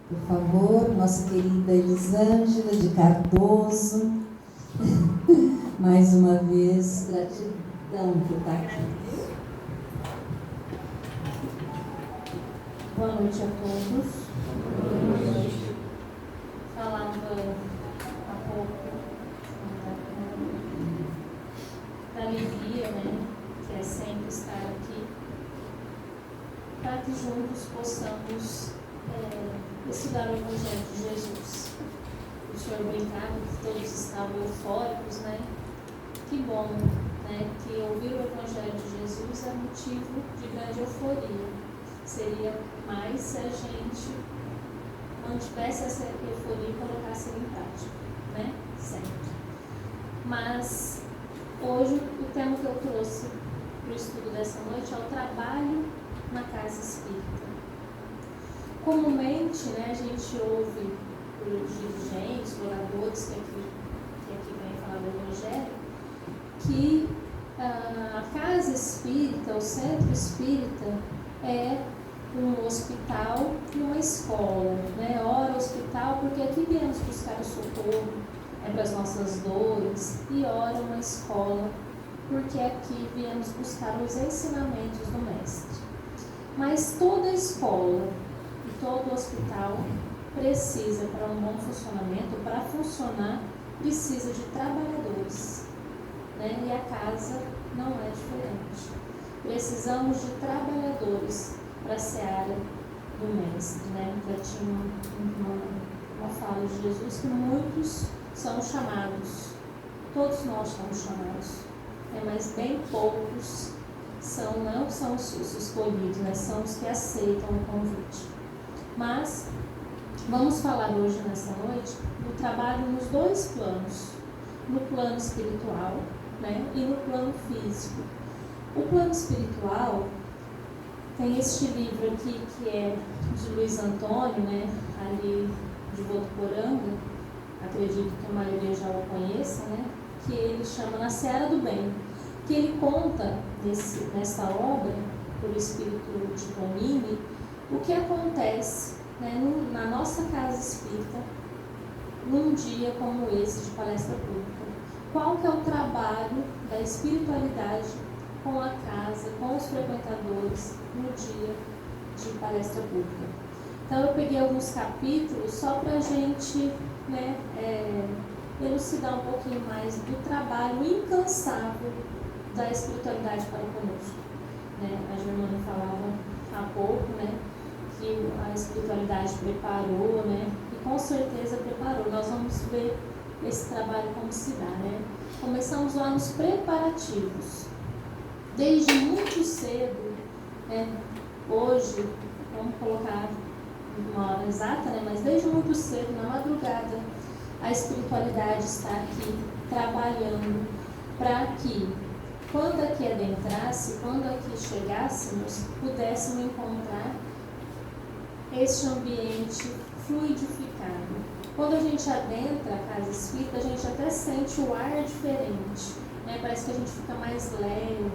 Por favor, nossa querida Elisângela de Cardoso. Mais uma vez, gratidão por estar aqui. Boa noite a todos. Boa noite. Falava há pouco da alegria, que é sempre estar aqui, para que juntos possamos estudar o Evangelho de Jesus. O Senhor brincava que todos estavam eufóricos, Que bom, que ouvir o Evangelho de Jesus é motivo de grande euforia. Seria mais se a gente mantivesse essa euforia e colocasse em prática, Sempre. Mas hoje o tema que eu trouxe para o estudo dessa noite é o trabalho na casa espírita. Comumente, a gente ouve por dirigentes, oradores que aqui vêm falar do Evangelho, que a casa espírita, o centro espírita, é um hospital e uma escola, Ora hospital porque aqui viemos buscar o socorro para as nossas dores, e ora uma escola porque aqui viemos buscar os ensinamentos do Mestre. Mas toda escola e todo hospital precisa, para um bom funcionamento, para funcionar, precisa de trabalhadores, E a casa não é diferente. Precisamos de trabalhadores para a seara do Mestre, Já tinha uma fala de Jesus que muitos são chamados, todos nós somos chamados, mas bem poucos não são os escolhidos, são os que aceitam o convite. Mas vamos falar hoje, nessa noite, do trabalho nos dois planos, no plano espiritual, e no plano físico. O plano espiritual tem este livro aqui que é de Luiz Antônio, ali de Votuporanga, acredito que a maioria já o conheça, que ele chama Na Seara do Bem, que ele conta nessa obra, por espírito de Tomini, o que acontece na nossa casa espírita num dia como esse de palestra pública. Qual que é o trabalho da espiritualidade com a casa, com os frequentadores no dia de palestra pública. Então eu peguei alguns capítulos só para a gente elucidar um pouquinho mais do trabalho incansável da espiritualidade para conosco. A Germana falava há pouco que a espiritualidade preparou, e com certeza preparou. Nós vamos ver esse trabalho como se dá. Começamos lá nos preparativos. Desde muito cedo, hoje, vamos colocar uma hora exata, mas desde muito cedo, na madrugada, a espiritualidade está aqui trabalhando para que, quando aqui adentrasse, quando aqui chegássemos, pudéssemos encontrar este ambiente fluidificado. Quando a gente adentra a casa espírita, a gente até sente o ar diferente, Parece que a gente fica mais leve,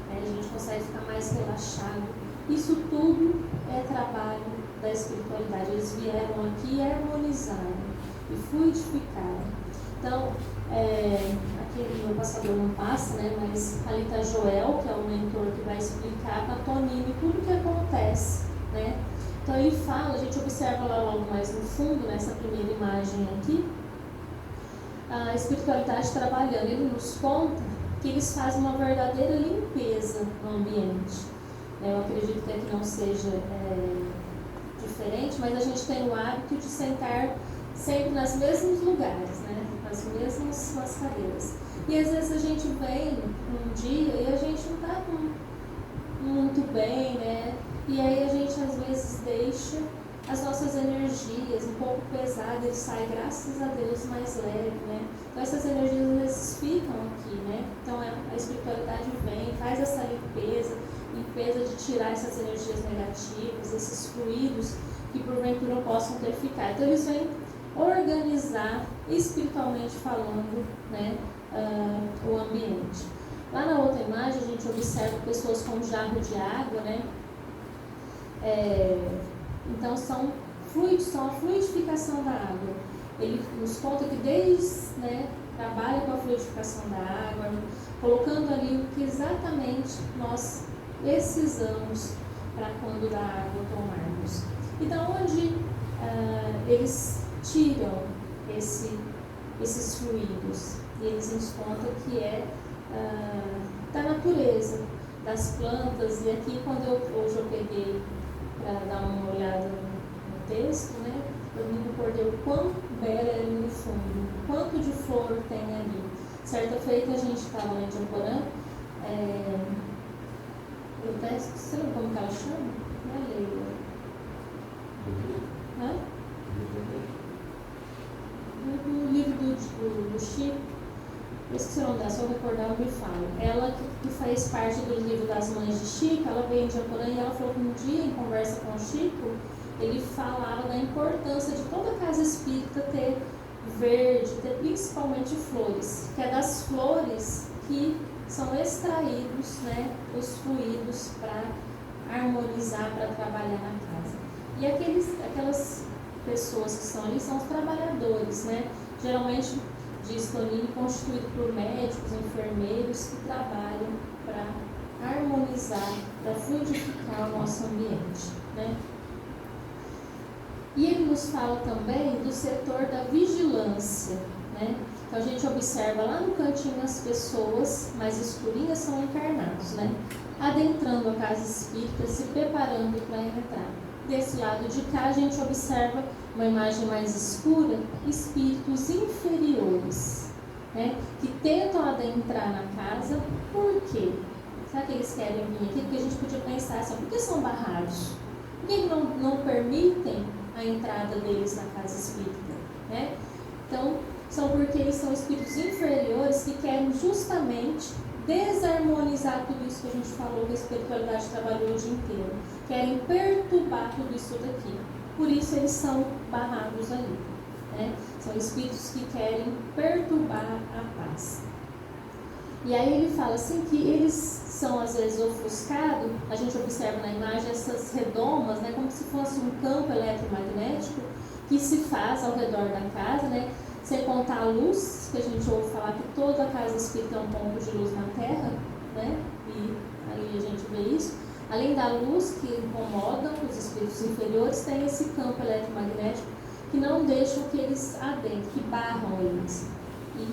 a gente consegue ficar mais relaxado. Isso tudo é trabalho da espiritualidade. Eles vieram aqui e harmonizaram e fluidificaram. Então, aquele meu passador não passa, mas ali está Joel, que é o mentor que vai explicar para Tonini tudo o que acontece, Então ele fala, a gente observa lá logo mais no fundo, nessa primeira imagem aqui, a espiritualidade trabalhando. Ele nos conta que eles fazem uma verdadeira limpeza no ambiente. Eu acredito que aqui não seja diferente, mas a gente tem o hábito de sentar sempre nos mesmos lugares, nas mesmas cadeiras. E às vezes a gente vem um dia e a gente não está muito bem, E aí a gente às vezes deixa as nossas energias um pouco pesadas, ele sai, graças a Deus, mais leve, Então essas energias às vezes ficam aqui, Então a espiritualidade vem, faz essa limpeza de tirar essas energias negativas, esses fluidos que porventura possam ter ficado. Então eles vêm organizar, espiritualmente falando, o ambiente. Lá na outra imagem a gente observa pessoas com um jarro de água, Então são são a fluidificação da água. Ele nos conta que desde, trabalha com a fluidificação da água, colocando ali o que exatamente nós precisamos para quando da água tomarmos. Então, onde eles tiram esses fluidos? E eles nos contam que é da natureza, das plantas. E aqui, quando hoje eu peguei para dar uma olhada no texto, eu me recordei o quão bela é ali no fundo, quanto de flor tem ali. Certa feita a gente estava lá em Japorã, você lembra como que ela chama? Não é Leila? Hã? No livro do Chico, eu esqueci o nome dela, se eu recordar eu me falo. Ela que faz parte do livro das Mães de Chico, ela veio em Japorã e ela falou que um dia, em conversa com o Chico, ele falava da importância de toda casa espírita ter verde, ter principalmente flores, que é das flores que são extraídos, os fluidos para harmonizar, para trabalhar na casa. E aquelas pessoas que estão ali são os trabalhadores, geralmente, diz Tonini, constituído por médicos, enfermeiros que trabalham para harmonizar, para fluidificar o nosso ambiente, E ele nos fala também do setor da vigilância, Então a gente observa lá no cantinho as pessoas mais escurinhas são encarnados, adentrando a casa espírita, se preparando para entrar. Desse lado de cá a gente observa uma imagem mais escura, espíritos inferiores, que tentam adentrar na casa. Por quê? Será que eles querem vir aqui? Porque a gente podia pensar assim, por que são barrados? Por que não permitem a entrada deles na casa espírita? Então, são porque eles são espíritos inferiores que querem justamente desarmonizar tudo isso que a gente falou, que a espiritualidade trabalhou o dia inteiro. Querem perturbar tudo isso daqui. Por isso eles são barrados ali. São espíritos que querem perturbar a paz. E aí ele fala assim que eles são às vezes ofuscados. A gente observa na imagem essas redomas, como se fosse um campo eletromagnético que se faz ao redor da casa, sem contar a luz, que a gente ouve falar que toda a casa espírita é um ponto de luz na Terra, e ali a gente vê isso. Além da luz que incomoda os espíritos inferiores, tem esse campo eletromagnético que não deixam que eles adentrem, que barram eles. E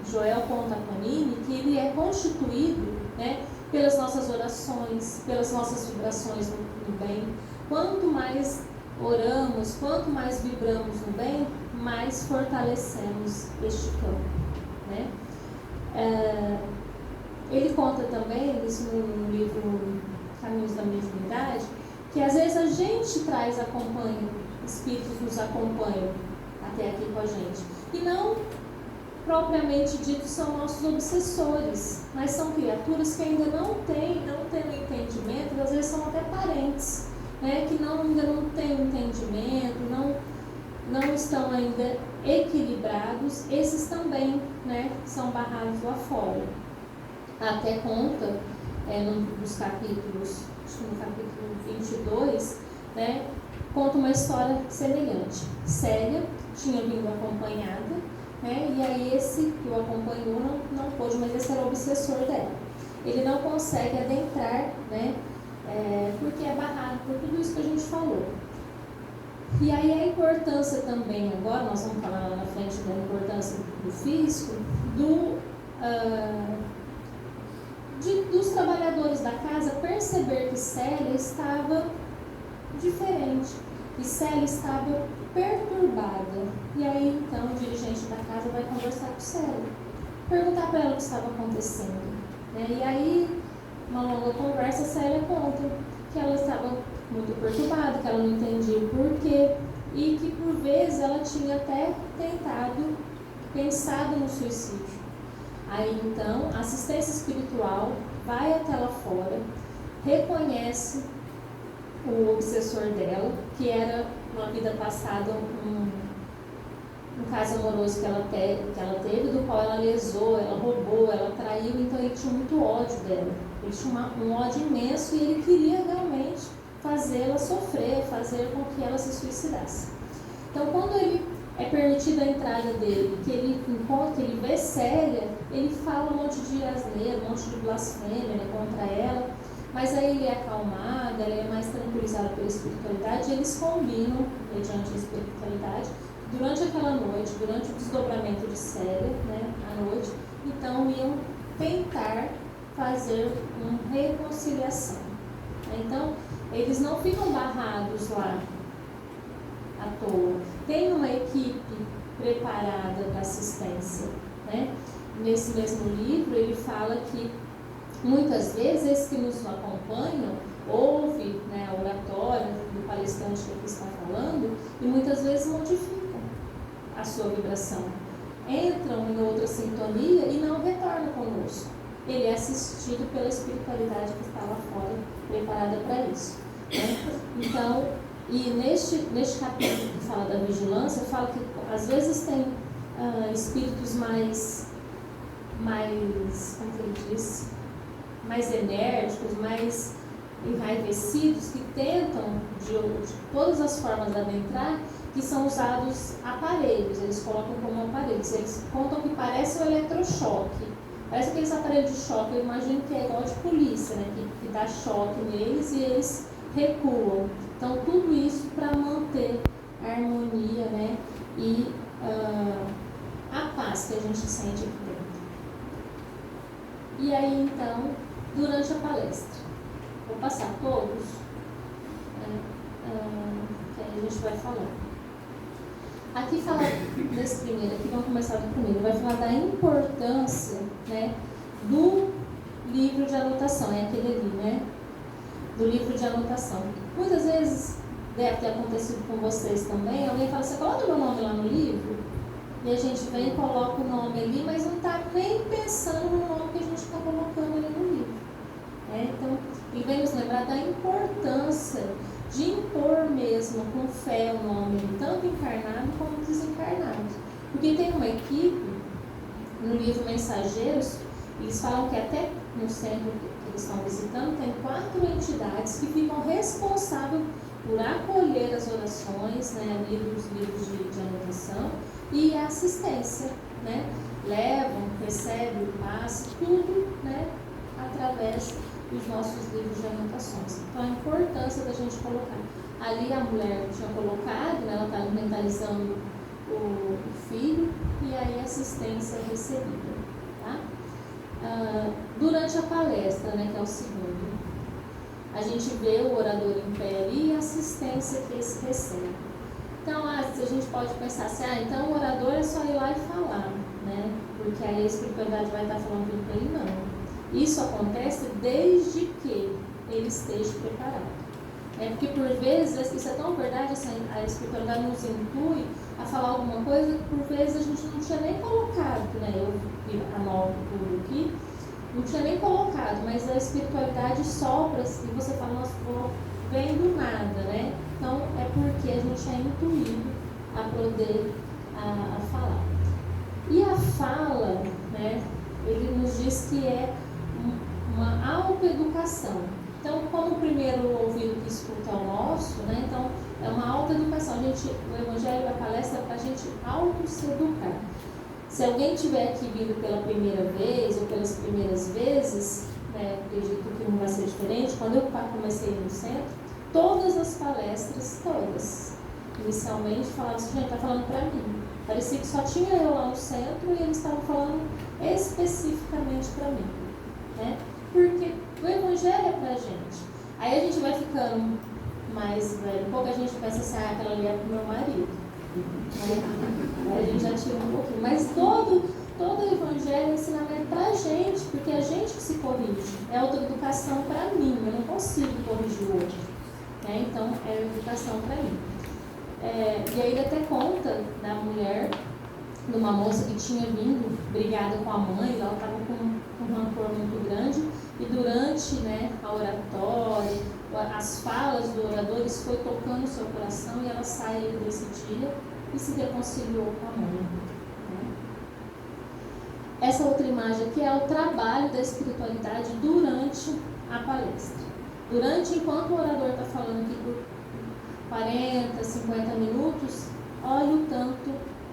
Joel conta a Tonini que ele é constituído pelas nossas orações, pelas nossas vibrações no bem. Quanto mais oramos, quanto mais vibramos no bem, mais fortalecemos este campo. Ele conta também, isso no livro Caminhos da Mediunidade, que às vezes a gente acompanha, espíritos nos acompanham até aqui com a gente, e não propriamente dito são nossos obsessores, mas são criaturas que ainda não têm o entendimento, às vezes são até parentes, que ainda não têm o entendimento, não estão ainda equilibrados. Esses também são barrados lá fora. Até conta, nos capítulos, acho que no capítulo 22, conta uma história semelhante. Célia tinha vindo acompanhada, e aí esse que o acompanhou não pôde, mas esse era o obsessor dela. Ele não consegue adentrar, porque é barrado por tudo isso que a gente falou. E aí a importância também, agora nós vamos falar lá na frente da importância do físico, dos trabalhadores da casa perceber que Célia estava diferente, que Célia estava perturbada. E aí então o dirigente da casa vai conversar com Célia, perguntar para ela o que estava acontecendo. E aí, uma longa conversa, Célia conta que ela estava muito perturbada, que ela não entendia o porquê, e que por vezes ela tinha até pensado no suicídio. Aí então a assistência espiritual vai até lá fora, reconhece o obsessor dela, que era uma vida passada, um caso amoroso que ela teve, do qual ela lesou, ela roubou, ela traiu. Então ele tinha muito ódio dela, ele tinha um ódio imenso, e ele queria realmente fazê-la sofrer, fazer com que ela se suicidasse. Então, quando ele é permitida a entrada dele, que ele encontra, que ele vê Célia, ele fala um monte de asneira, um monte de blasfêmia, né, contra ela, mas aí ele é acalmado, ela é mais tranquilizada pela espiritualidade, e eles combinam, mediante a espiritualidade, durante aquela noite, durante o desdobramento de Célia, né, à noite, então iam tentar fazer uma reconciliação. Então, eles não ficam barrados lá à toa. Tem uma equipe preparada para assistência, né? Nesse mesmo livro, ele fala que muitas vezes esses que nos acompanham ouvem, né, a oratória do palestrante que aqui está falando e muitas vezes modificam a sua vibração. Entram em outra sintonia e não retornam conosco. Ele é assistido pela espiritualidade que está lá fora, preparada para isso, né? Então, e neste capítulo que fala da vigilância, fala que às vezes tem espíritos mais, como que ele diz, mais enérgicos, mais enraivecidos, que tentam de todas as formas adentrar, que são usados aparelhos, eles colocam como aparelhos, eles contam que parece um eletrochoque, parece aqueles aparelhos de choque, eu imagino que é igual de polícia, né, que dá choque neles e eles recuam. Então, tudo isso para manter a harmonia, né, e a paz que a gente sente aqui dentro. E aí, então, durante a palestra, vou passar todos, que aí a gente vai falando. Aqui fala desse primeiro, aqui vamos começar do primeiro, vai falar da importância, né, do livro de anotação, é aquele ali, né, do livro de anotação. Muitas vezes, deve ter acontecido com vocês também, alguém fala assim, coloca o meu nome lá no livro, e a gente vem e coloca o nome ali, mas não está nem pensando no nome que a gente está colocando ali no livro. Então, ele vem nos lembrar da importância de impor mesmo com fé o nome, tanto encarnado como desencarnado. Porque tem uma equipe, no livro Mensageiros, eles falam que até no centro que eles estão visitando, tem 4 entidades que ficam responsáveis por acolher as orações, né, os livros de anotação e a assistência, né? Levam, recebem, passam, tudo, né, através dos nossos livros de anotações. Então, a importância da gente colocar. Ali a mulher tinha colocado, né, ela estava mentalizando o filho e aí a assistência recebida. Tá? Durante a palestra, né, que é o segundo, a gente vê o orador em pé ali e a assistência que esse recebe. Então, a gente pode pensar assim, então o orador é só ir lá e falar, né? Porque aí a espiritualidade vai estar falando tudo para ele, não. Isso acontece desde que ele esteja preparado. Porque por vezes, isso é tão verdade, assim, a espiritualidade nos intui a falar alguma coisa que por vezes a gente não tinha nem colocado, né? Eu anoto tudo aqui, não tinha nem colocado, mas a espiritualidade sopra e você fala, nossa, vem do nada, né? Então é porque a gente é intuído a poder a falar. E a fala, né, ele nos diz que é uma autoeducação. Então, como o primeiro ouvido que escuta é o nosso, né, então é uma autoeducação. O Evangelho da palestra é para a gente auto-se educar. Se alguém tiver aqui vindo pela primeira vez ou pelas primeiras vezes, né, acredito que não vai ser diferente, quando eu comecei no centro, todas as palestras, todas, inicialmente falavam assim, gente, está falando para mim. Parecia que só tinha eu lá no centro e eles estavam falando especificamente para mim, né? Porque o Evangelho é pra gente. Aí a gente vai ficando mais velho, pouca gente pensa assim, aquela ali é pro meu marido. Aí a gente já tira um pouquinho. Mas todo o Evangelho é ensinamento pra gente, porque é a gente que se corrige. É autoeducação para mim, eu não consigo corrigir o outro. Então, é educação para mim. E aí ele até conta da mulher, de uma moça que tinha vindo brigada com a mãe, ela estava com um rancor muito grande, e durante, né, a oratória, as falas do orador, isso foi tocando o seu coração e ela saiu desse dia e se reconciliou com a mãe. Né? Essa outra imagem aqui é o trabalho da espiritualidade durante a palestra. enquanto o orador está falando aqui por 40, 50 minutos, olha o tanto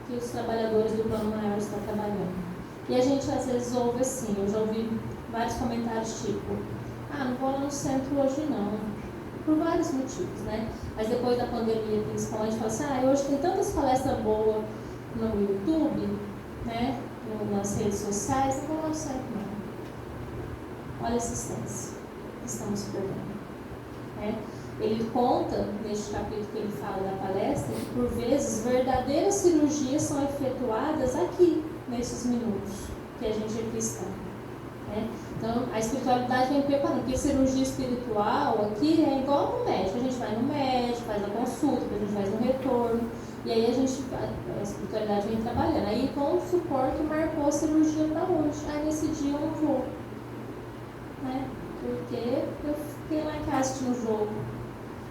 que os trabalhadores do plano maior estão trabalhando. E a gente às vezes ouve assim, eu já ouvi vários comentários tipo, não vou lá no centro hoje não, por vários motivos, né? Mas depois da pandemia, principalmente, fala assim, hoje tem tantas palestras boas no YouTube, né? Nas redes sociais, não vou lá no centro não. Olha a assistência que estamos perdendo, né? Ele conta, neste capítulo que ele fala da palestra, que por vezes verdadeiras cirurgias são efetuadas aqui, nesses minutos que a gente é cristão, né? Então, a espiritualidade vem preparando, porque cirurgia espiritual aqui é igual no médico. A gente vai no médico, faz a consulta, a gente faz um retorno, e aí a espiritualidade vem trabalhando. Aí vamos supor que marcou a cirurgia para hoje. Aí nesse dia eu não vou, né? Porque eu fiquei lá em casa assistindo o jogo.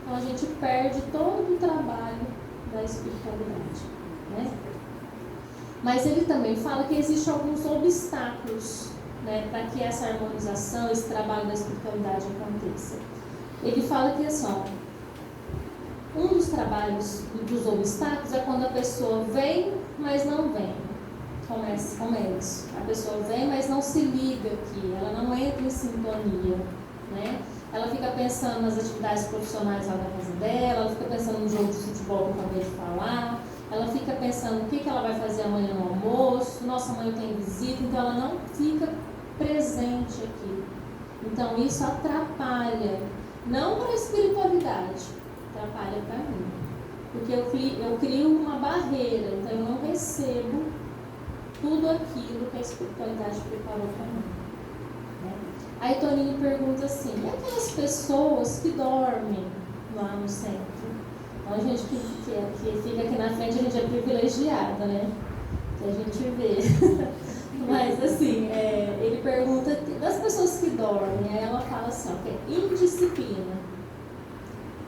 Então a gente perde todo o trabalho da espiritualidade, né? Mas ele também fala que existem alguns obstáculos, né, para que essa harmonização, esse trabalho da espiritualidade aconteça. Ele fala que assim, um dos trabalhos, dos obstáculos, é quando a pessoa vem, mas não vem. Como é isso? A pessoa vem, mas não se liga aqui, ela não entra em sintonia, né? Ela fica pensando nas atividades profissionais lá da casa dela, ela fica pensando no jogo de futebol que eu acabei de falar, ela fica pensando o que ela vai fazer amanhã no almoço, nossa, amanhã tem visita, então ela não fica presente aqui. Então isso atrapalha, não para a espiritualidade, atrapalha para mim. Porque eu crio uma barreira, então eu não recebo tudo aquilo que a espiritualidade preparou para mim. Né? Aí Toninho pergunta assim, e aquelas pessoas que dormem lá no centro? Então a gente que fica aqui na frente, a gente é privilegiada, né? Que a gente vê. Mas assim, ele pergunta das pessoas que dormem, aí ela fala assim, que é indisciplina.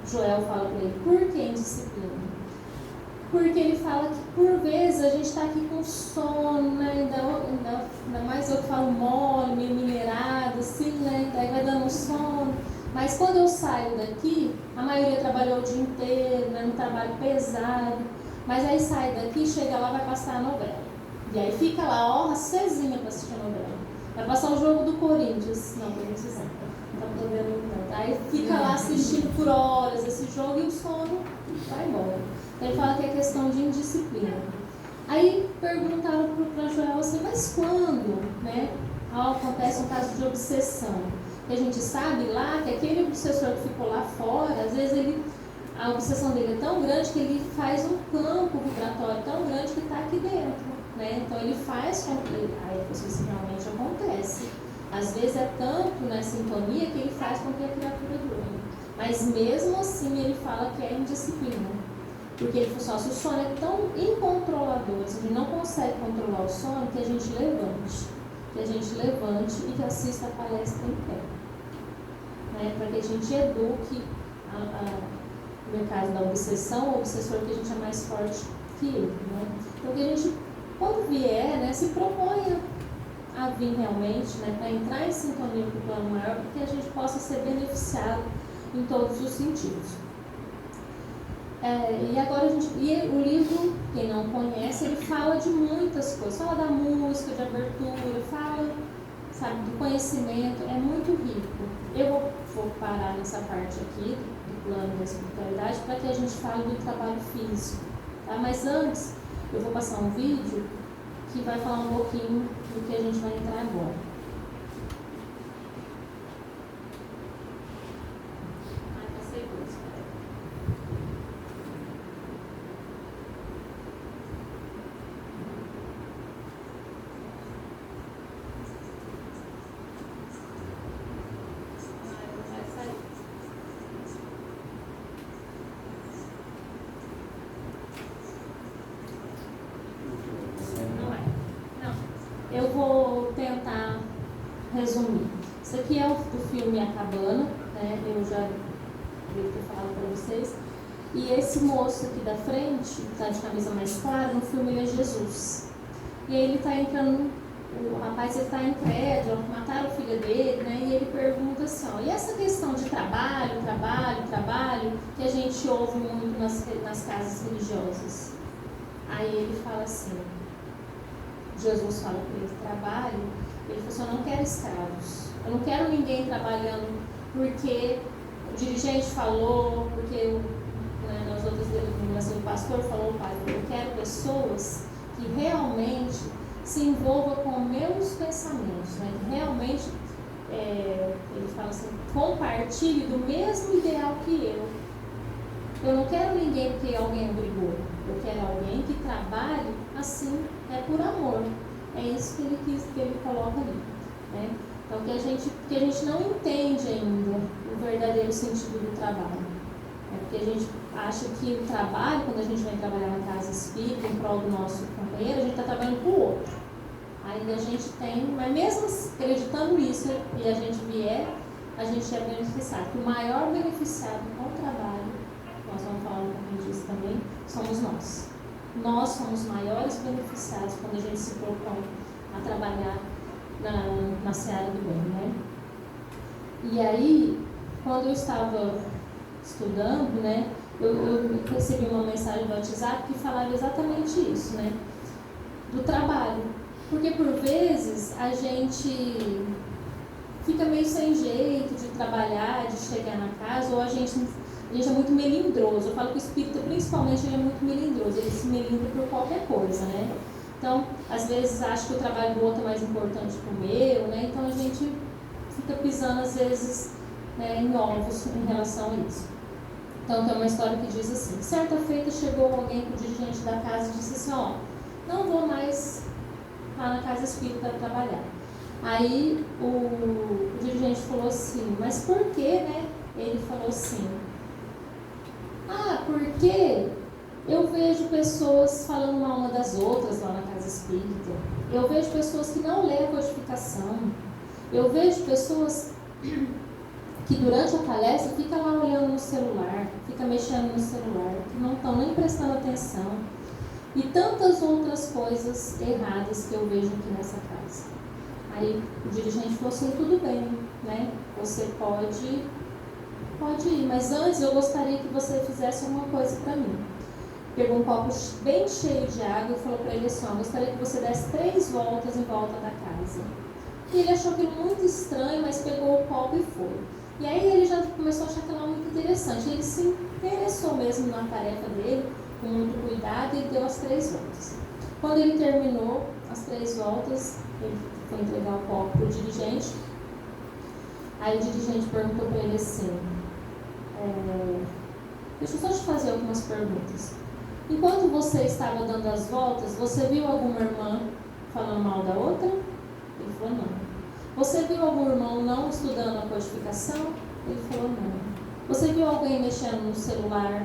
Joel fala para ele, por que indisciplina? Porque ele fala que por vezes a gente está aqui com sono, né? Ainda mais eu que falo mole, meio minerado, assim, né? Daí vai dando sono. Mas quando eu saio daqui, a maioria trabalhou o dia inteiro, né? Um trabalho pesado. Mas aí sai daqui, chega lá, vai passar a novela. E aí fica lá, acesinha para assistir a novela. Vai passar o jogo do Corinthians. Não, Corinthians não tá podendo não. Aí fica lá assistindo por horas esse jogo e o sono vai embora. Então ele fala que é questão de indisciplina. Aí perguntaram para Joel assim, mas quando, né, acontece um caso de obsessão? Que a gente sabe lá que aquele obsessor que ficou lá fora, às vezes a obsessão dele é tão grande que ele faz um campo vibratório tão grande que está aqui dentro, né? Então ele faz com que, aí depois isso realmente acontece. Às vezes é tanto na sintonia que ele faz com que a criatura durma. Mas mesmo assim ele fala que é indisciplina. Porque ele falou assim, o sono é tão incontrolador, a gente não consegue controlar o sono, que a gente levante. E que assista a palestra em pé. Né? Para que a gente eduque no caso da obsessão, o obsessor que a gente é mais forte que ele. Né? Então que a gente, quando vier, né, se proponha a vir realmente, né, para entrar em sintonia com o plano maior, para que a gente possa ser beneficiado em todos os sentidos. E agora o livro, quem não conhece, ele fala de muitas coisas, fala da música, de abertura, fala, sabe, do conhecimento, é muito rico. Eu vou parar nessa parte aqui do plano da espiritualidade para que a gente fale do trabalho físico, tá? Mas antes eu vou passar um vídeo que vai falar um pouquinho do que a gente vai entrar agora. Eu vou tentar resumir. Isso aqui é do filme A Cabana, né? Eu já devo ter falado para vocês. E esse moço aqui da frente, que está de camisa mais clara, no filme ele é Jesus. E aí ele está entrando o rapaz está incrédulo, mataram o filho dele, né? E ele pergunta assim, ó, e essa questão de trabalho, que a gente ouve muito nas casas religiosas? Aí ele fala assim, Jesus fala para ele, trabalho, ele falou assim, eu não quero escravos, eu não quero ninguém trabalhando porque o dirigente falou, porque nas outras denominações o pastor falou, o pai falou, eu quero pessoas que realmente se envolvam com meus pensamentos, né? Que realmente, ele fala assim, compartilhe do mesmo ideal que eu. Eu não quero ninguém porque alguém obrigou, eu quero alguém que trabalhe assim, por amor. É isso que ele coloca ali, né? Então, que a gente não entende ainda o verdadeiro sentido do trabalho. Porque a gente acha que o trabalho, quando a gente vem trabalhar na casa espírita, em prol do nosso companheiro, a gente está trabalhando para o outro. Aí a gente tem, mas mesmo acreditando nisso e a gente vier, a gente é beneficiado. Que o maior beneficiado com o trabalho, nós vamos falar um pouquinho disso também, somos nós. Nós somos maiores beneficiados quando a gente se propõe a trabalhar na seara do bem, né? E aí, quando eu estava estudando, né, eu recebi uma mensagem do WhatsApp que falava exatamente isso, né, do trabalho. Porque por vezes a gente fica meio sem jeito de trabalhar, de chegar na casa, ou a gente é muito melindroso. Eu falo que o espírita, principalmente, ele é muito melindroso, ele se melindra por qualquer coisa, né? Então, às vezes, acho que o trabalho do outro é mais importante que o meu, né? Então, a gente fica pisando, às vezes, né, em ovos em relação a isso. Então, tem uma história que diz assim, certa feita chegou alguém com o dirigente da casa e disse assim, ó, não vou mais lá na casa espírita trabalhar. Aí, o dirigente falou assim, mas por quê, né? Ele falou assim, porque eu vejo pessoas falando mal uma das outras lá na casa espírita. Eu vejo pessoas que não lêem a codificação. Eu vejo pessoas que durante a palestra fica lá olhando no celular, fica mexendo no celular, que não estão nem prestando atenção. E tantas outras coisas erradas que eu vejo aqui nessa casa. Aí o dirigente falou assim, tudo bem, né? Você pode ir, mas antes eu gostaria que você fizesse uma coisa para mim. Pegou um copo bem cheio de água e falou para ele assim, eu gostaria que você desse 3 voltas em volta da casa. E ele achou aquilo muito estranho, mas pegou o copo e foi. E aí ele já começou a achar aquilo muito interessante. Ele se interessou mesmo na tarefa dele, com muito cuidado, e deu as 3 voltas. Quando ele terminou as 3 voltas, ele foi entregar o copo para o dirigente. Aí o dirigente perguntou para ele assim, deixa eu só te fazer algumas perguntas. Enquanto você estava dando as voltas, você viu alguma irmã falando mal da outra? Ele falou, não. Você viu algum irmão não estudando a codificação? Ele falou, não. Você viu alguém mexendo no celular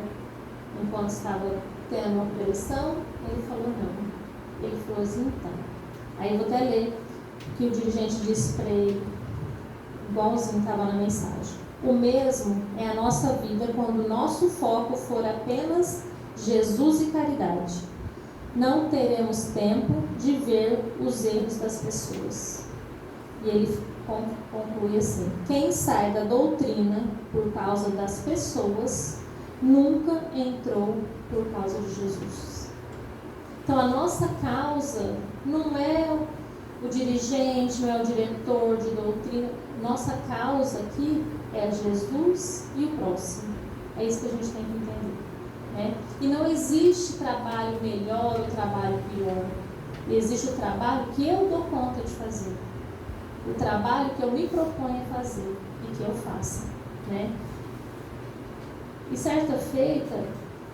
enquanto estava tendo uma preleção? Ele falou, não. Ele falou assim, então. Aí eu vou até ler o que o dirigente disse para ele, igualzinho estava na mensagem. O mesmo é a nossa vida quando o nosso foco for apenas Jesus e caridade. Não teremos tempo de ver os erros das pessoas. E ele conclui assim, quem sai da doutrina por causa das pessoas, nunca entrou por causa de Jesus. Então a nossa causa não é o dirigente, não é o diretor de doutrina. Nossa causa aqui é Jesus e o próximo. É isso que a gente tem que entender, né? E não existe trabalho melhor ou trabalho pior. Existe o trabalho que eu dou conta de fazer. O trabalho que eu me proponho a fazer e que eu faça, né? E certa feita,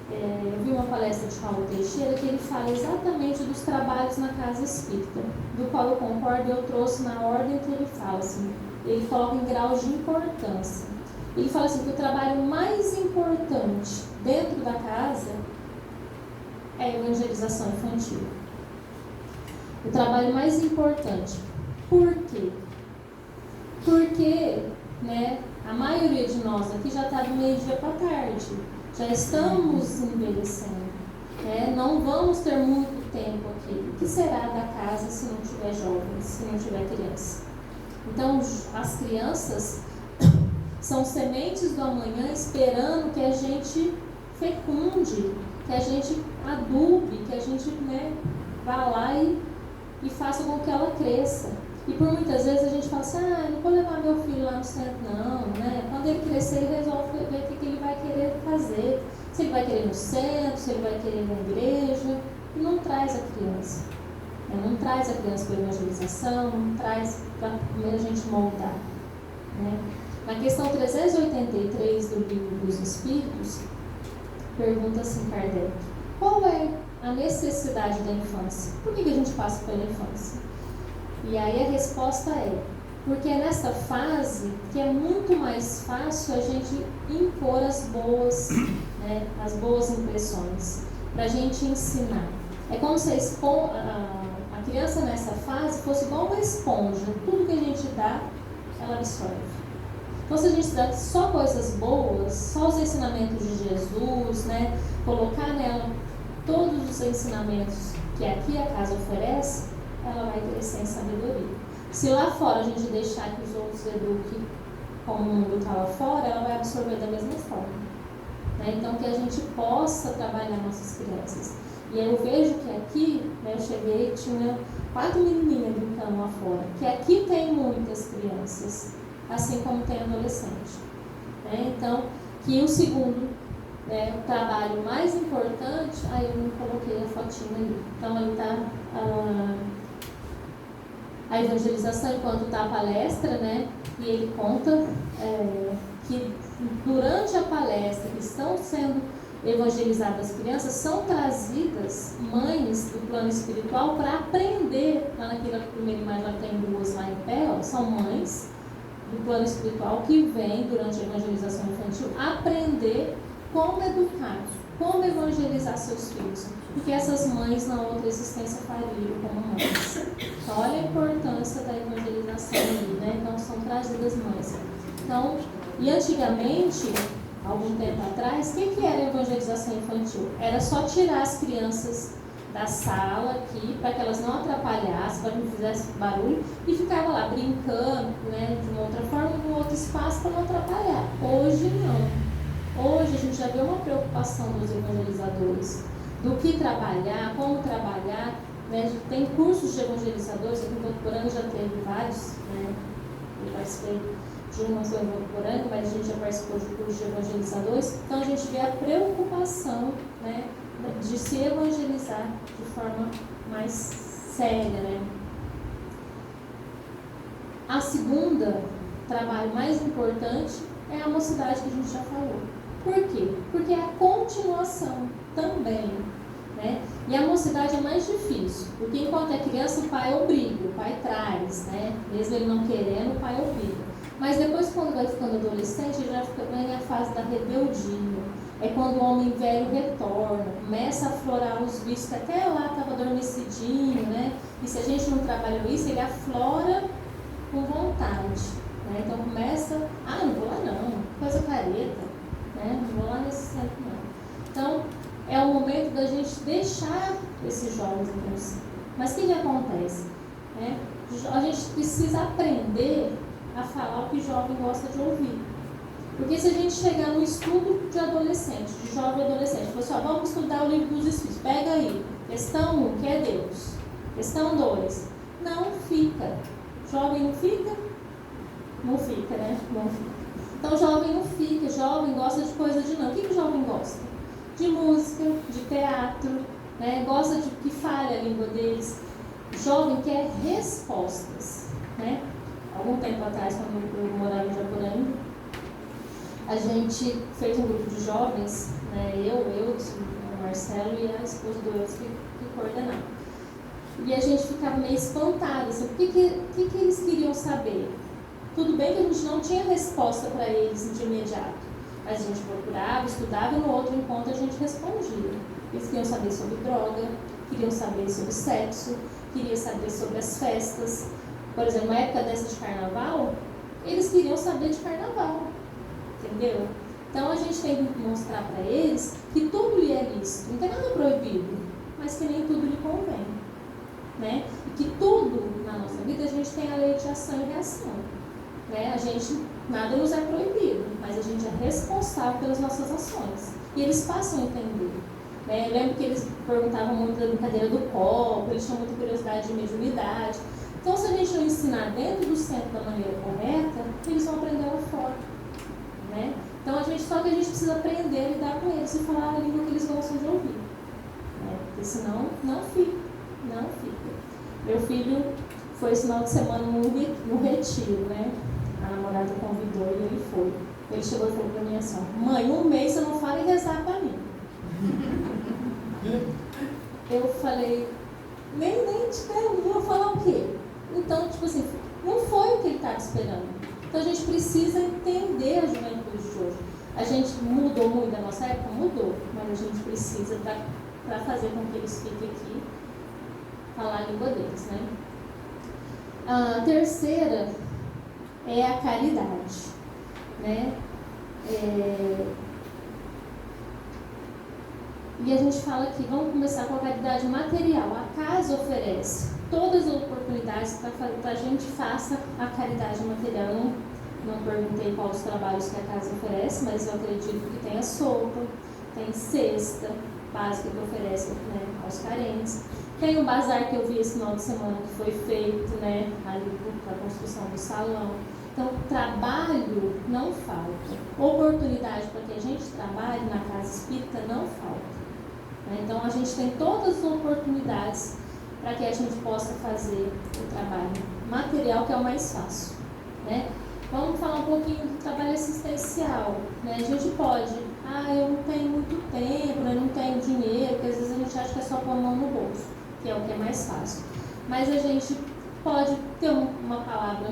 eu vi uma palestra de Paulo Teixeira que ele fala exatamente dos trabalhos na casa espírita, do qual eu concordo e eu trouxe na ordem que ele fala, assim, ele coloca em graus de importância. Ele fala assim, que o trabalho mais importante dentro da casa é a evangelização infantil. O trabalho mais importante. Por quê? Porque, né, a maioria de nós aqui já está do meio-dia para tarde. Já estamos envelhecendo. Né? Não vamos ter muito tempo aqui. O que será da casa se não tiver jovens, se não tiver criança? Então, as crianças são sementes do amanhã esperando que a gente fecunde, que a gente adube, que a gente, né, vá lá e faça com que ela cresça. E por muitas vezes a gente fala assim, não vou levar meu filho lá no centro, não, né? Quando ele crescer, ele resolve ver o que ele vai querer fazer. Se ele vai querer ir no centro, se ele vai querer ir na igreja. E não traz a criança. Né? Não traz a criança para a evangelização, não traz para primeiro a gente moldar. Né? Na questão 383 do Livro dos Espíritos, pergunta assim Kardec, qual é a necessidade da infância? Por que a gente passa pela infância? E aí a resposta é, porque é nessa fase que é muito mais fácil a gente impor as boas, né, as boas impressões, para a gente ensinar. É como se a criança nessa fase fosse igual uma esponja, tudo que a gente dá, ela absorve. Então, se a gente dá só coisas boas, só os ensinamentos de Jesus, né, colocar nela todos os ensinamentos que aqui a casa oferece, ela vai crescer em sabedoria. Se lá fora a gente deixar que os outros eduquem como o mundo está lá fora, ela vai absorver da mesma forma. Né? Então, que a gente possa trabalhar nossas crianças. E eu vejo que aqui, né, eu cheguei e tinha 4 menininhas brincando lá fora, que aqui tem muitas crianças, assim como tem adolescente. Né? Então, que o segundo, né, o trabalho mais importante, aí eu me coloquei a fotinha ali. Então, ali está a evangelização enquanto está a palestra, né? E ele conta que durante a palestra que estão sendo evangelizadas crianças, são trazidas mães do plano espiritual para aprender, lá naquela primeira imagem lá tem duas lá em pé, ó, são mães do plano espiritual que vêm durante a evangelização infantil aprender como educar, como evangelizar seus filhos, porque essas mães na outra existência fariam como mães. Então, olha a importância da evangelização ali, né? Então, são trazidas mães. Então, e antigamente, algum tempo atrás, o que era a evangelização infantil? Era só tirar as crianças da sala aqui, para que elas não atrapalhassem, para que não fizessem barulho, e ficava lá brincando, né, de uma outra forma, num outro espaço, para não atrapalhar. Hoje, não. Hoje a gente já vê uma preocupação dos evangelizadores do que trabalhar, como trabalhar, né? Tem cursos de evangelizadores, aqui em Votuporanga já teve vários, né? Eu participei de uma foi em Votuporanga, mas a gente já participou de cursos de evangelizadores, então a gente vê a preocupação, né, de se evangelizar de forma mais séria, né? A segunda trabalho mais importante é a mocidade que a gente já falou. Por quê? Porque é a continuação também, né? E a mocidade é mais difícil, porque enquanto é criança o pai obriga, o pai traz, né? Mesmo ele não querendo, o pai obriga. Mas depois, quando vai ficando adolescente, já vem a fase da rebeldia. É quando o homem velho retorna, começa a aflorar os vícios que até lá estava adormecidinho, né? E se a gente não trabalhou isso, ele aflora com vontade. Né? Então começa, não vou lá não, coisa careta, né? Não vou lá nesse centro não. Então é o momento da gente deixar esses jovens então. Mas o que acontece? Né? A gente precisa aprender a falar o que o jovem gosta de ouvir. Porque se a gente chegar no estudo de adolescente, de jovem adolescente, falar assim, vamos estudar o livro dos Espíritos, pega aí, questão 1, que é Deus, questão 2, não fica. Jovem não fica? Não fica, né? Não fica. Então, jovem não fica. Jovem gosta de coisa de não. O que o jovem gosta? De música, de teatro, né? Gosta de que fale a língua deles. Jovem quer respostas, né? Algum tempo atrás, quando eu morava em Japoraí, a gente fez um grupo de jovens, né? Eu, o Marcelo e a esposa do Eudes que coordenava. E a gente ficava meio espantado, assim, o que eles queriam saber? Tudo bem que a gente não tinha resposta para eles de imediato, mas a gente procurava, estudava e no outro encontro a gente respondia. Eles queriam saber sobre droga, queriam saber sobre sexo, queriam saber sobre as festas. Por exemplo, na época dessa de carnaval, eles queriam saber de carnaval, entendeu? Então a gente tem que mostrar para eles que tudo lhe é lícito, não tem nada proibido. mas que nem tudo lhe convém, né? E que tudo na nossa vida a gente tem a lei de ação e reação, né? Nada nos é proibido, mas a gente é responsável pelas nossas ações. E eles passam a entender. Né? Eu lembro que eles perguntavam muito da brincadeira do copo, eles tinham muita curiosidade de mediunidade. Então, se a gente não ensinar dentro do centro da maneira correta, eles vão aprender lá fora. Né? Então, só que a gente precisa aprender a lidar com eles e falar a língua que eles gostam de ouvir. Né? Porque senão, não fica. Não fica. Meu filho foi esse final de semana no retiro, né? A namorada convidou e ele foi. Ele chegou e falou para mim assim: mãe, 1 mês você não fala e rezar para mim. Eu falei, nem te quero, vou falar o quê? Então, tipo assim, não foi o que ele estava esperando. Então a gente precisa entender a juventude de hoje. A gente mudou muito da nossa época? Mudou, mas a gente precisa, para fazer com que eles fiquem aqui, falar a língua deles, né? A terceira é a caridade, né? E a gente fala aqui, vamos começar com a caridade material. A casa oferece todas as oportunidades para a gente faça a caridade material. Eu não perguntei quais os trabalhos que a casa oferece, mas eu acredito que tem a sopa, tem cesta básica que oferece, né, aos carentes. Tem um bazar que eu vi esse final de semana que foi feito, né, ali para a construção do salão. Então, trabalho não falta. Oportunidade para que a gente trabalhe na casa espírita não falta. Então, a gente tem todas as oportunidades para que a gente possa fazer o trabalho material, que é o mais fácil. Né? Vamos falar um pouquinho do trabalho assistencial. Né? A gente pode, eu não tenho muito tempo, eu não tenho dinheiro, porque às vezes a gente acha que é só pôr a mão no bolso, que é o que é mais fácil. Mas a gente pode ter uma palavra,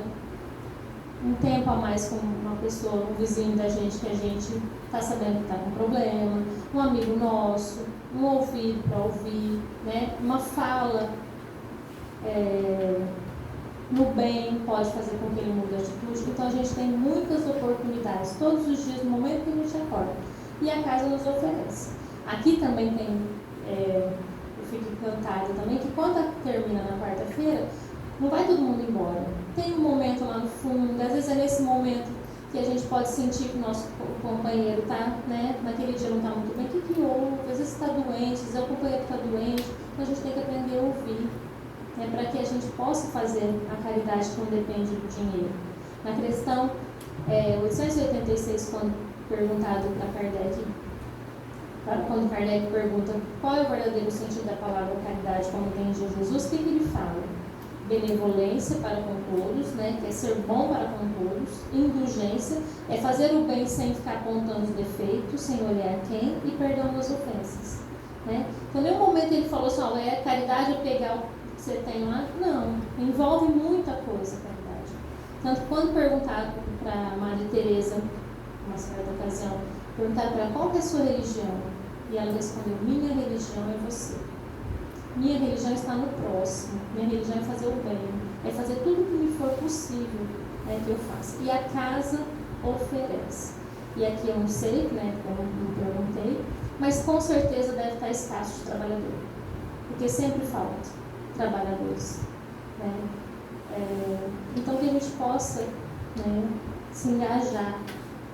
um tempo a mais com uma pessoa, um vizinho da gente que a gente está sabendo que está com problema, um amigo nosso, um ouvido para ouvir, né? Uma fala no bem pode fazer com que ele mude a atitude. Então a gente tem muitas oportunidades todos os dias no momento que a gente acorda. E a casa nos oferece. Aqui também tem, eu fico encantada também, que quando termina na quarta-feira, não vai todo mundo embora. Tem um momento lá no fundo, às vezes é nesse momento que a gente pode sentir que o nosso companheiro está, né, naquele dia não está muito bem. O que houve? Às vezes está doente, às vezes o companheiro está doente. Então a gente tem que aprender a ouvir, né, para que a gente possa fazer a caridade que não depende do dinheiro. Na questão 886, quando perguntado para Kardec, quando Kardec pergunta qual é o verdadeiro sentido da palavra caridade como entendia Jesus, o que ele fala? Benevolência para com todos, né, que é ser bom para com todos. Indulgência é fazer o bem sem ficar apontando os defeitos, sem olhar quem, e perdão das ofensas. Né? Então, em nenhum momento ele falou assim, caridade é pegar o que você tem lá. Não, envolve muita coisa a caridade. Tanto que quando perguntado para Maria Teresa, numa certa ocasião, perguntaram para ela qual que é a sua religião, e ela respondeu: minha religião é você. Minha religião está no próximo. Minha religião é fazer o bem. É fazer tudo o que me for possível, que eu faça. E a casa oferece. E aqui eu não sei, né, como eu perguntei, mas com certeza deve estar escasso de trabalhador. Porque sempre falta trabalhadores. Né? Então que a gente possa, né, se engajar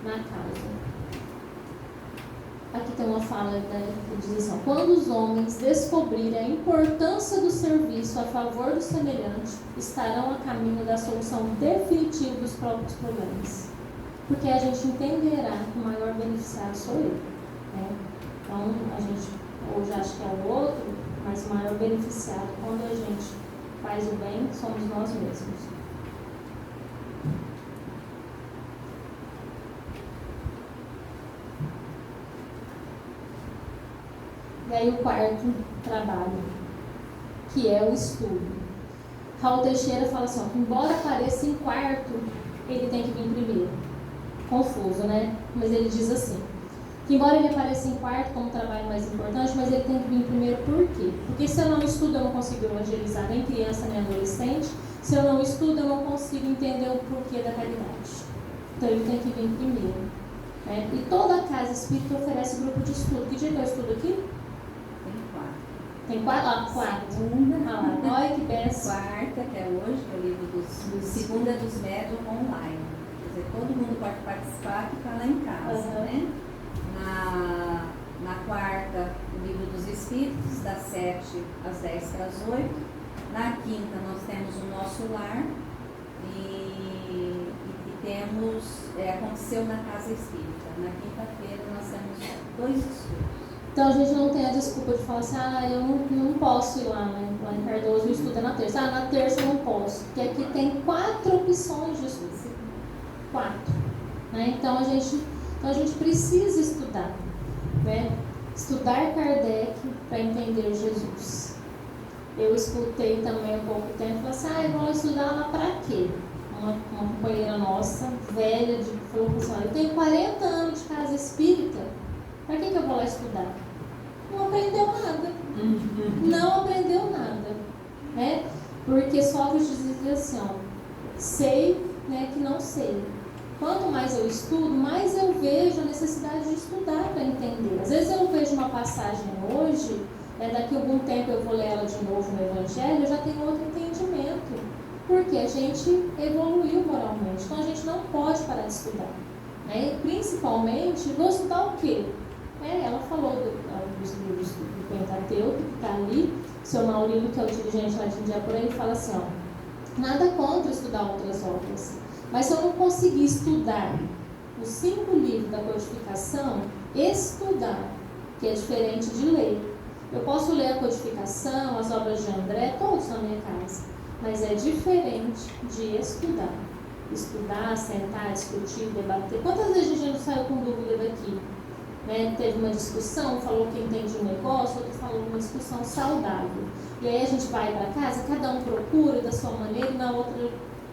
na causa. Aqui tem uma fala, né, que diz assim: quando os homens descobrirem a importância do serviço a favor do semelhante, estarão a caminho da solução definitiva dos próprios problemas. Porque a gente entenderá que o maior beneficiado sou eu. Né? Então, a gente hoje acha que é o outro, mas o maior beneficiado, quando a gente faz o bem, somos nós mesmos. E aí o quarto trabalho, que é o estudo. Raul Teixeira fala assim, embora apareça em quarto, ele tem que vir primeiro. Confuso, né? Mas ele diz assim, que embora ele apareça em quarto como trabalho mais importante, mas ele tem que vir primeiro por quê? Porque se eu não estudo, eu não consigo evangelizar nem criança nem adolescente. Se eu não estudo, eu não consigo entender o porquê da caridade. Então ele tem que vir primeiro. E toda a casa espírita oferece grupo de estudo. Que dia que eu estudo aqui? Tem quatro. Olha que benção. Quarta, que é hoje, que é o livro Segunda dos Médiuns online. Quer dizer, todo mundo pode participar que está lá em casa, né? Na quarta, o livro dos Espíritos, das 7 às 10 para as 8. Na quinta, nós temos o Nosso Lar. E temos, aconteceu na Casa Espírita. Na quinta-feira, nós temos 2 estudos. Então a gente não tem a desculpa de falar assim, eu não posso ir lá em Cardoso, o estudo é na terça. Na terça eu não posso, porque aqui tem 4 opções de estudo. 4. Né? Então a gente precisa estudar. Né? Estudar Kardec para entender Jesus. Eu escutei também há pouco tempo, falei assim, eu vou estudar lá para quê? Uma companheira nossa, velha, falou assim, eu tenho 40 anos de casa espírita, para que eu vou lá estudar? Não aprendeu nada. Não aprendeu nada. Né? Porque Sócrates dizia assim, sei, né, que não sei. Quanto mais eu estudo, mais eu vejo a necessidade de estudar para entender. Às vezes eu vejo uma passagem hoje, daqui a algum tempo eu vou ler ela de novo no Evangelho, eu já tenho outro entendimento. Porque a gente evoluiu moralmente. Então a gente não pode parar de estudar. Né? Principalmente, vou estudar o quê? Ela falou dos livros do Pentateuco, que está ali. O seu Maurino, que é o dirigente lá de Indiaporã, ele fala assim, nada contra estudar outras obras. Mas se eu não conseguir estudar os 5 livros da codificação, estudar, que é diferente de ler. Eu posso ler a codificação, as obras de André, todos na minha casa, mas é diferente de estudar. Estudar, sentar, discutir, debater. Quantas vezes a gente não saiu com dúvida daqui? Né? Teve uma discussão, falou que entende um negócio, outro falou uma discussão saudável. E aí a gente vai para casa, cada um procura da sua maneira, e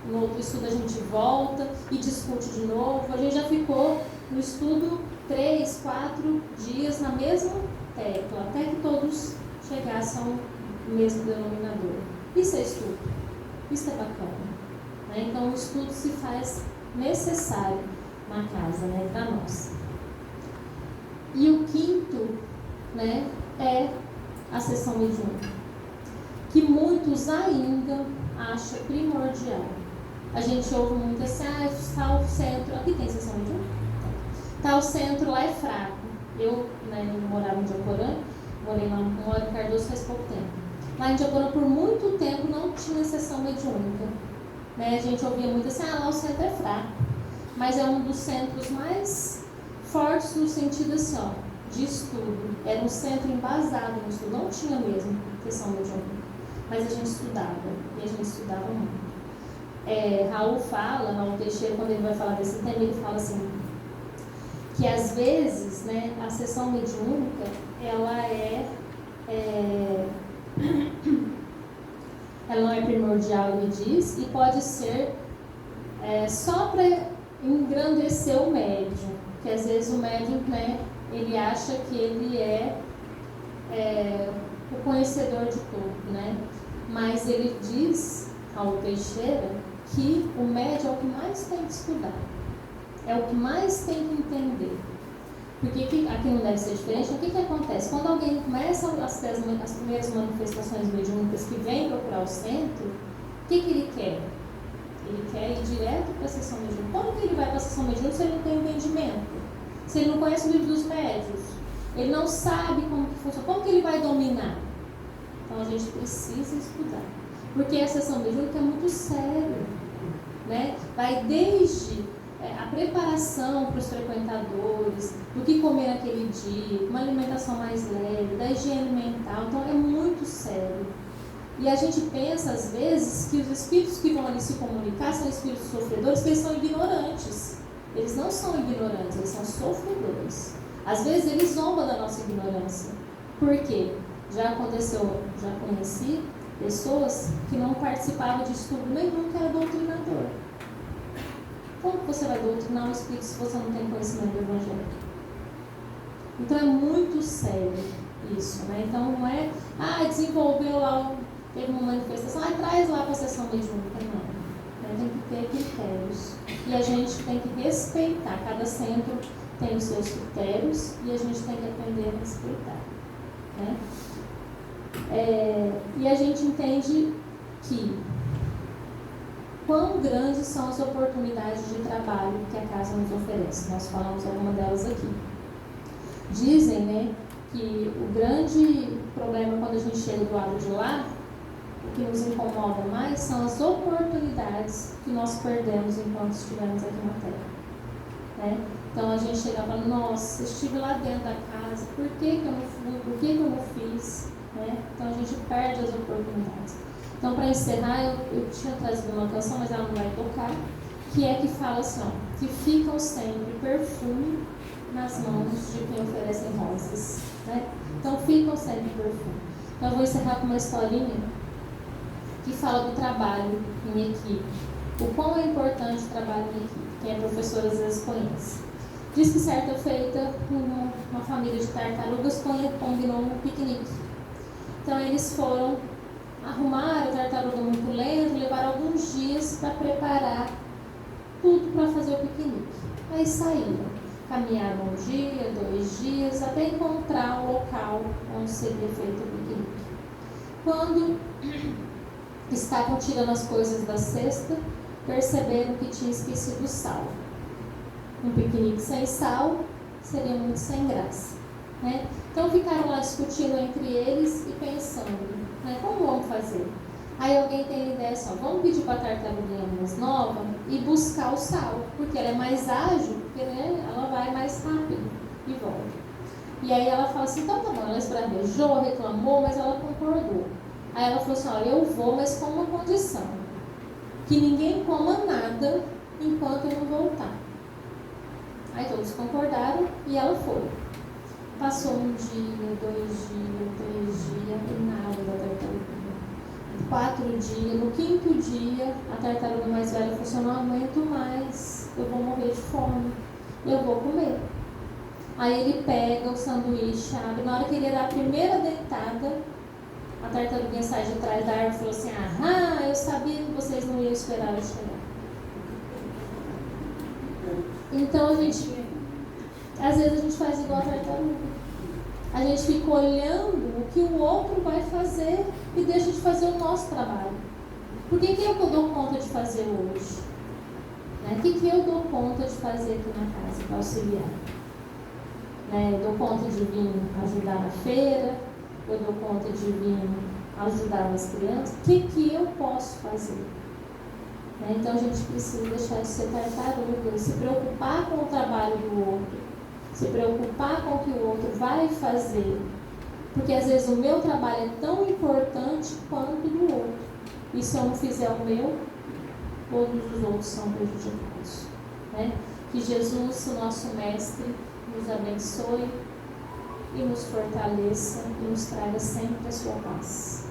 no outro estudo a gente volta e discute de novo. A gente já ficou no estudo 3, 4 dias na mesma tecla, até que todos chegassem ao mesmo denominador. Isso é estudo, isso é bacana. Né? Então o estudo se faz necessário na casa, né, para nós. E o quinto, né, é a sessão mediúnica, que muitos ainda acham primordial. A gente ouve muito assim, tal centro, aqui tem sessão mediúnica? Tal centro lá é fraco. Eu, morava em Indiaporã, morei lá em Cardoso faz pouco tempo. Lá em Indiaporã, por muito tempo, não tinha sessão mediúnica. Né? A gente ouvia muito assim, lá o centro é fraco. Mas é um dos centros mais fortes no sentido assim, de estudo. Era um centro embasado no estudo, não tinha mesmo sessão mediúnica. Mas a gente estudava, e a gente estudava muito. Raul Teixeira, quando ele vai falar desse tema, ele fala assim, que às vezes, né, a sessão mediúnica, ela ela não é primordial, ele diz, e pode ser só para engrandecer o médium, que às vezes o médium, né, ele acha que ele é o conhecedor de tudo, né? Mas ele diz, Raul Teixeira, que o médium é o que mais tem que estudar, é o que mais tem que entender. Porque aqui não deve ser diferente. O que acontece? Quando alguém começa as primeiras manifestações mediúnicas que vem procurar o centro, o que ele quer? Ele quer ir direto para a sessão mediúnica. Como que ele vai para a sessão mediúnica se ele não tem entendimento? Se ele não conhece o livro dos médiuns? Ele não sabe como que funciona. Como que ele vai dominar? Então a gente precisa estudar. Porque a sessão mediúnica é muito sério. Né? Vai desde a preparação para os frequentadores, do que comer naquele dia, uma alimentação mais leve, da higiene mental. Então é muito sério. E a gente pensa, às vezes, que os espíritos que vão ali se comunicar são espíritos sofredores, que eles são ignorantes. Eles não são ignorantes, eles são sofredores. Às vezes eles zombam da nossa ignorância. Por quê? Já conheci pessoas que não participavam de estudo nenhum, que era doutrinador. Como você vai doutrinar um espírito se você não tem conhecimento do Evangelho? Então é muito sério isso, né? Então não é, desenvolveu lá, teve uma manifestação, traz lá para a sessão mediúnica, não. Tem que ter critérios. E a gente tem que respeitar, cada centro tem os seus critérios e a gente tem que aprender a respeitar. Né? E a gente entende que quão grandes são as oportunidades de trabalho que a casa nos oferece. Nós falamos alguma delas aqui. Dizem, né, que o grande problema quando a gente chega do lado de lá, o que nos incomoda mais são as oportunidades que nós perdemos enquanto estivermos aqui na Terra. Né? Então a gente chega e fala, nossa, estive lá dentro da casa, por que eu não fui, por que eu não fiz? Né? Então a gente perde as oportunidades. Então, para encerrar, eu tinha trazido uma canção, mas ela não vai tocar, que fala assim, ó, que ficam sempre perfume nas mãos de quem oferecem rosas. Né? Então, ficam sempre perfume. Então, eu vou encerrar com uma historinha que fala do trabalho em equipe. O quão é importante o trabalho em equipe. Quem é professor às vezes conhece. Diz que certa feita, uma família de tartarugas combinou um piquenique. Então, eles foram arrumaram a tartaruga muito lento, levaram alguns dias para preparar tudo para fazer o piquenique. Aí saíram, caminharam um dia, 2 dias, até encontrar o local onde seria feito o piquenique. Quando estavam tirando as coisas da cesta, perceberam que tinha esquecido o sal. Um piquenique sem sal seria muito sem graça. Né? Então ficaram lá discutindo entre eles e pensando, né, como vamos fazer? Aí alguém tem a ideia assim, vamos pedir para a tartaruguinha mais nova e buscar o sal, porque ela é mais ágil, porque né, ela vai mais rápido e volta. E aí ela fala assim, então tá bom, ela esbravejou, reclamou, mas ela concordou. Aí ela falou assim, olha, eu vou, mas com uma condição, que ninguém coma nada enquanto eu não voltar. Aí todos concordaram e ela foi. Passou 1 dia, 2 dias, 3 dias e nada da tartaruga. 4 dias, no 5º dia, a tartaruga mais velha falou assim, eu não aguento mais, eu vou morrer de fome, eu vou comer. Aí ele pega o sanduíche, abre, na hora que ele ia dar a primeira dentada, a tartaruguinha sai de trás da árvore e falou assim, eu sabia que vocês não iam esperar eu chegar. Então às vezes a gente faz igual a tartaruga. A gente fica olhando o que o outro vai fazer e deixa de fazer o nosso trabalho. Por que eu dou conta de fazer hoje? Né? O que eu dou conta de fazer aqui na casa para auxiliar? Né? Eu dou conta de vir ajudar na feira, eu dou conta de vir ajudar as crianças. O que eu posso fazer? Né? Então a gente precisa deixar de ser tartaruga, se preocupar com o trabalho do outro. Se preocupar com o que o outro vai fazer. Porque às vezes o meu trabalho é tão importante quanto o do outro. E se eu não fizer o meu, todos os outros são prejudicados. Né? Que Jesus, o nosso Mestre, nos abençoe e nos fortaleça e nos traga sempre a sua paz.